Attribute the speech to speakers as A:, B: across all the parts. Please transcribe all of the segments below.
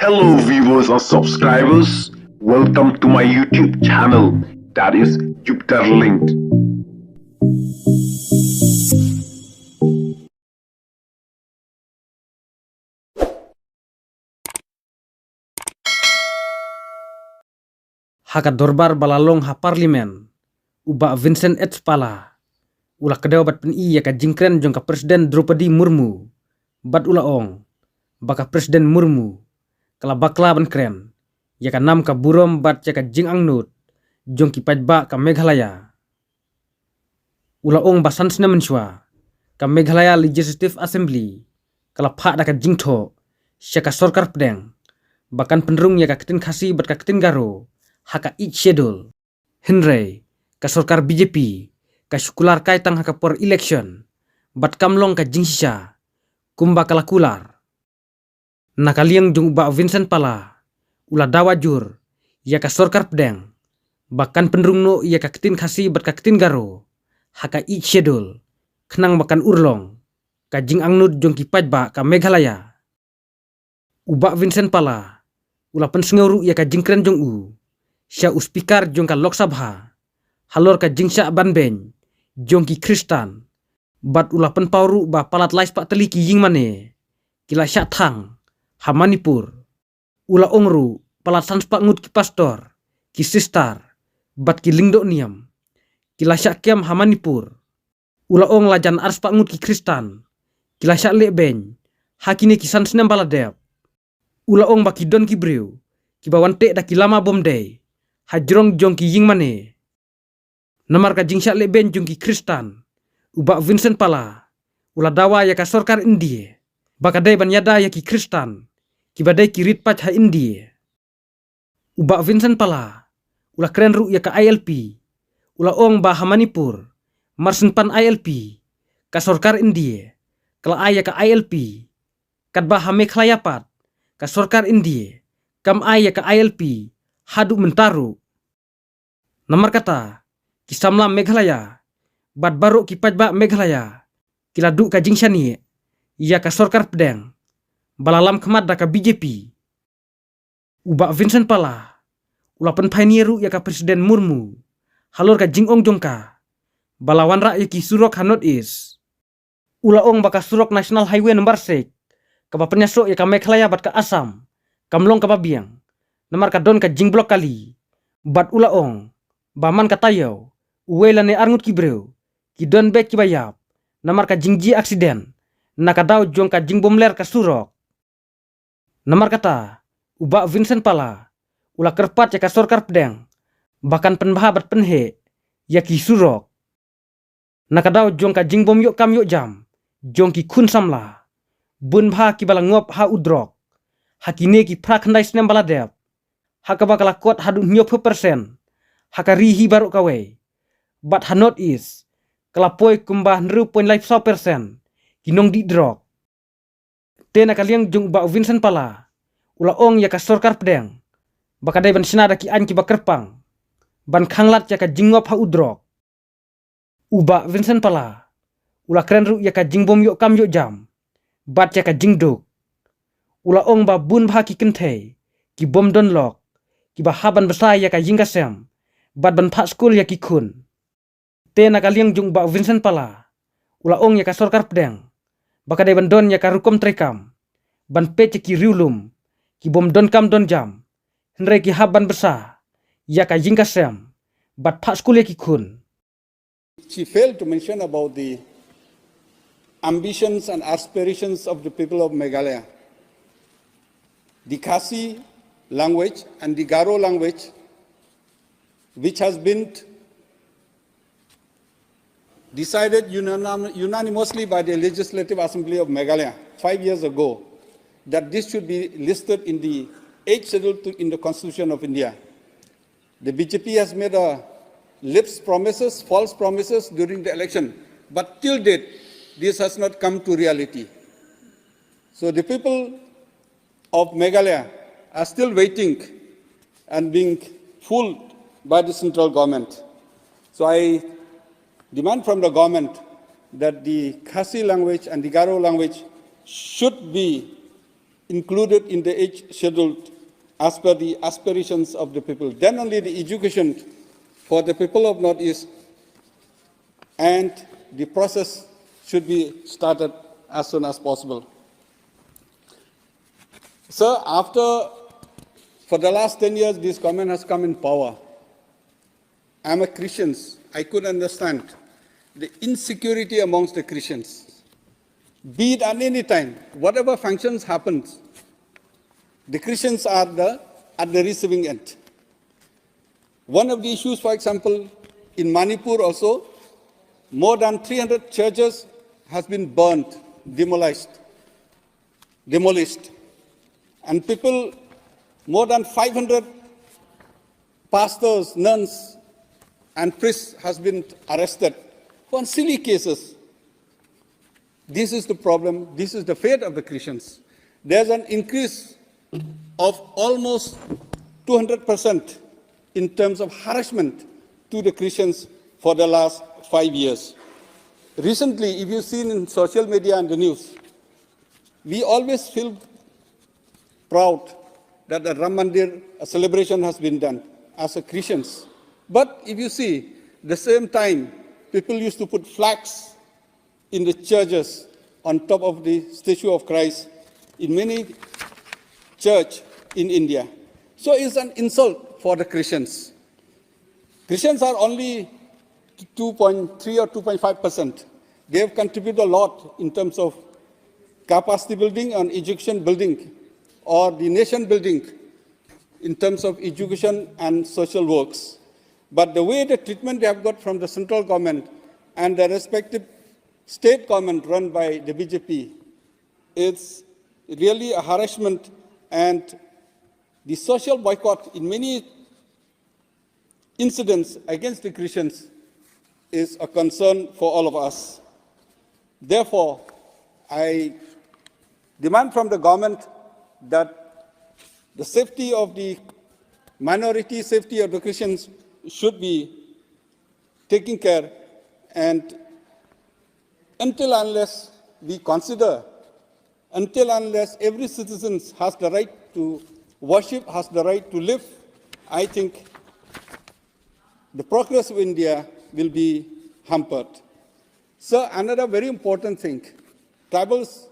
A: Hello viewers and subscribers, welcome to my YouTube channel, that is Jupiter Linked.
B: Haka dorbar balalong ha parlimen, uba Vincent et pala, ula kedewa bat pen iya ka jingkren jong ka presiden Draupadi Murmu, bat ula ong, baka presiden Murmu, kala bakla ban kren, ya ka nam ka burom bat ya ka jing angnut, jong ki pajba ka Meghalaya. Ula ong basan sena mensua, ka Meghalaya Legislative Assembly, kala pak da ka jingtho, sya ka sorkar pedeng, bahkan penerung ya ka Ktien Khasi bat ka Ktien Garo, haka each schedule. Henry, ka sorkar BJP, ka syukular kaitang haka por election, bat kamlong ka jingsisha, kumba kalakular. Nakaliang jung uba Vincent pala, ula Dawa jur, ya ka sorkar pedeng, bahkan penerung no ya ka Ktien Khasi bat ka Ktien Garo, haka each schedule, kenang makan urlong, ka jing angnut jong ki pajba ka Meghalaya. Uba Vincent pala, ula pensenguru ya ka jingkren jong u, sya uspikar jong ka Lok Sabha, halor ka jingsya banben, jong ki Kristan, bat ula pen pauru ba palat lais pak teli ki Ïeng mane, kila sya thang, ha Manipur, ula ongru palat sans pak ngut ki pastor, ki sistar, bat ki lingdo niam, kila sya kem ha Manipur, ula ong lajan ars pak ngut ki Kristan, kila sya lek ben, hakine ki sans nem baladep, ula ong ba ki don ki breu, ki bawante da ki lama bomday, hajrong jong ki Ïeng mane. Namar ka jingsya le ben jong ki Kristan, uba Vincent pala, ula Dawa ya ka sorkar India, bakadai ban yada ya ki Kristan, ki badai ki ritpach ha India. Uba Vincent pala, ula keren ru ya ka ILP, ula ong ba ha Manipur, marsen pan ILP, ka sorkar India, kala ay ya ka ILP, kadba ha Meghalaya pat, ka sorkar India, kam ay ya ka ILP, hadu mentaru. Namar kata, kisamla Meghalaya, bat baru ki pajba Meghalaya, kila du ka jingshani, ya ka sorkar pedeng, balalam kemat da ka BJP. Uba Vincent pala, ula pen pioneeru ya ka presiden Murmu, halor ka jing ong jongka, balawan rak ya ki surok ha North East. Ula ong baka surok National Highway nomor 6, ka ba penyasok ya ka Meghalaya bat ka Assam, kamlong ka babiang, namar ka don ka jing blok kali, bat ula ong, baman ka tayaw, uwe lane arngut ki breu, ki don bek ki bayap, namar ka jingji aksiden, nakadaw jong ka jing bomler ka surok. Namar kata, uba Vincent pala, ula kerpat ya ka sorkar pedeng, bahkan penbahabat penhe, ya ki surok. Nakadaw jong ka jing bom yok kam yok jam, jong ki kun samla, bun bha ki bala ngop ha udrok, hakine ki prak handai snem baladep, haka bakala kot hadu nyop %, haka rihi baru kawe, bat ha North East, kalapoi kumbah 0.5%, kinong di drok. Tena kaliang jong ba Vincent pala, ula ong ya ka sorkar pedeng, bakadai ban shna da ki an ki bakerpang, ban khanglat ya ka jingop ha udrok. Uba Vincent pala, ula keren ru ya ka jingbom yok kam yok jam, bat ya ka jingduk. Ula ong ba bun bha ki kenthe, ki bom don lok, ki ba haban besai ya ka yingkasem, bat ban pak skul ya ki kun. Tena kaliang jong ba Vincent pala, ula ong ya ka sorkar pedeng, bakadai ban don ya ka rukom trekam, ban peit ya ki riewbam, ki bom don kam don jam, henry ki haban besar, ya ka yingkasem, bat pak skul ya ki kun.
C: She failed to mention about the ambitions and aspirations of the people of Meghalaya. The Khasi language and the Garo language, which has been decided unanimously by the Legislative Assembly of Meghalaya 5 years ago, that this should be listed in the 8th schedule in the Constitution of India. The BJP has made false promises during the election, but till date, this has not come to reality. So the people of Meghalaya are still waiting and being fooled by the central government. So I demand from the government that the Khasi language and the Garo language should be included in the age schedule as per the aspirations of the people. Then only the education for the people of Northeast and the process should be started as soon as possible. Sir, for the last 10 years, this government has come in power. I'm a Christian. I could understand the insecurity amongst the Christians. Be it at any time, whatever functions happens, the Christians are at the receiving end. One of the issues, for example, in Manipur also, more than 300 churches has been burnt, demolished. And people, more than 500 pastors, nuns, and priests has been arrested for silly cases. This is the problem. This is the fate of the Christians. There's an increase of almost 200% in terms of harassment to the Christians for the last 5 years. Recently, if you've seen in social media and the news, we always feel proud that the Ram Mandir celebration has been done as a Christians. But if you see, the same time, people used to put flags in the churches on top of the statue of Christ in many churches in India. So it's an insult for the Christians. Christians are only 2.3 or 2.5%. They have contributed a lot in terms of capacity building and education building, or the nation building in terms of education and social works. But the way the treatment they have got from the central government and the respective state government run by the BJP, it's really a harassment, and the social boycott in many incidents against the Christians is a concern for all of us. Therefore, I demand from the government that the safety of the minority, safety of the Christians should be taken care, and until unless we consider, until unless every citizen has the right to worship, has the right to live, I think the progress of India will be hampered. So another very important thing, tribals,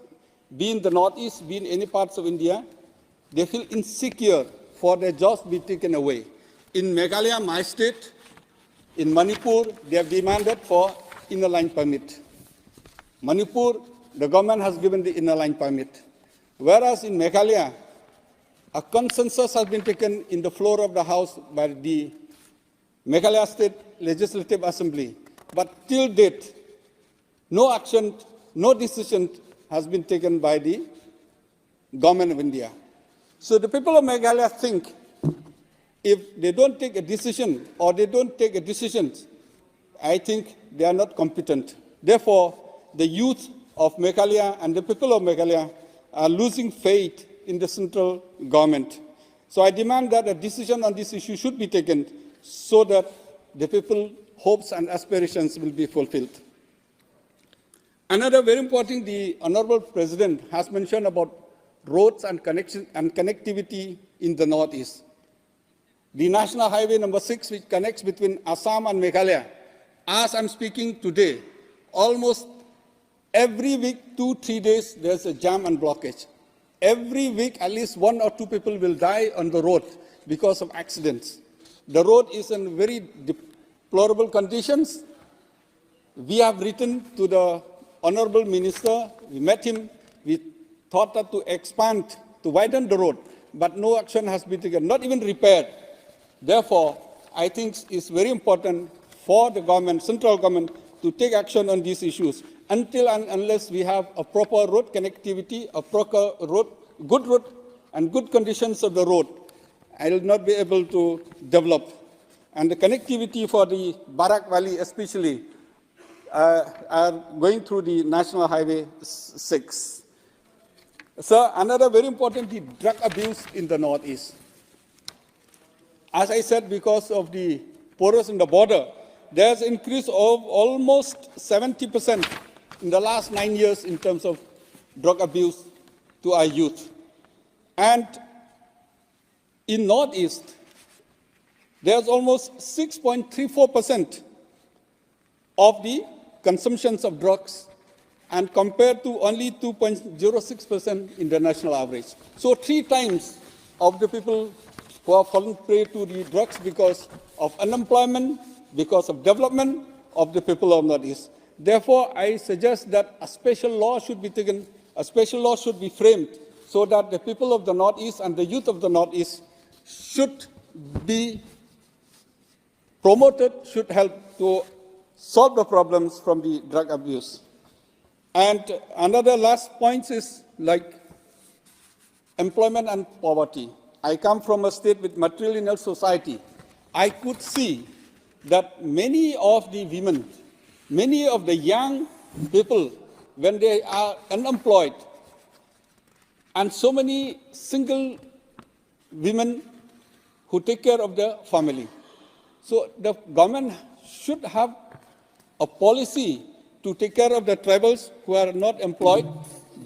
C: be in the northeast, be in any parts of India, they feel insecure for their jobs be taken away. In Meghalaya, my state, in Manipur, they have demanded for inner line permit. Manipur, the government has given the inner line permit. Whereas in Meghalaya, a consensus has been taken in the floor of the House by the Meghalaya State Legislative Assembly. But till date, no action, no decision has been taken by the government of India. So the people of Meghalaya think if they don't take a decision or they don't take a decision, I think they are not competent. Therefore, the youth of Meghalaya and the people of Meghalaya are losing faith in the central government. So I demand that a decision on this issue should be taken so that the people's hopes and aspirations will be fulfilled. Another very important, the Honorable President has mentioned about roads and connection and connectivity in the Northeast. The National Highway number 6, which connects between Assam and Meghalaya, as I'm speaking today, almost every week, 2-3 days, there's a jam and blockage. Every week, at least 1 or 2 people will die on the road because of accidents. The road is in very deplorable conditions. We have written to the Honorable Minister, we met him, we thought that to expand, to widen the road, but no action has been taken, not even repaired. Therefore, I think it's very important for the government, central government, to take action on these issues. Until and unless we have a proper road connectivity, a proper road, good road, and good conditions of the road, I will not be able to develop. And the connectivity for the Barak Valley especially are going through the National Highway 6. So another very important, the drug abuse in the Northeast. As I said, because of the porous in the border, there's an increase of almost 70% in the last 9 years in terms of drug abuse to our youth. And in Northeast, there's almost 6.34% of the consumptions of drugs, and compared to only 2.06% in the national average. So 3 times of the people who have fallen prey to the drugs because of unemployment, because of development of the people of Northeast. Therefore, I suggest that a special law should be taken, a special law should be framed so that the people of the Northeast and the youth of the Northeast should be promoted, should help to solve the problems from the drug abuse. And another last point is like employment and poverty. I come from a state with matrilineal society. I could see that many of the women, many of the young people, when they are unemployed, and so many single women who take care of their family. So the government should have a policy to take care of the tribals who are not employed,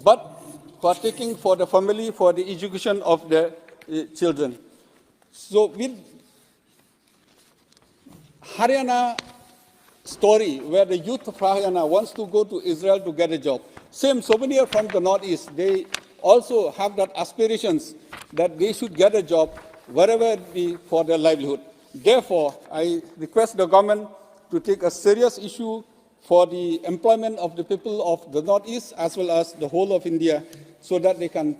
C: but who are taking for the family, for the education of their children. So with Haryana story, where the youth of Haryana wants to go to Israel to get a job, same, so many are from the Northeast, they also have that aspirations that they should get a job wherever it be for their livelihood. Therefore, I request the government to take a serious issue for the employment of the people of the Northeast as well as the whole of India so that they can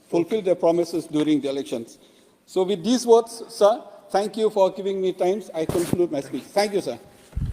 C: fulfill their promises during the elections. So with these words, sir, thank you for giving me time. I conclude my speech. Thank you, sir.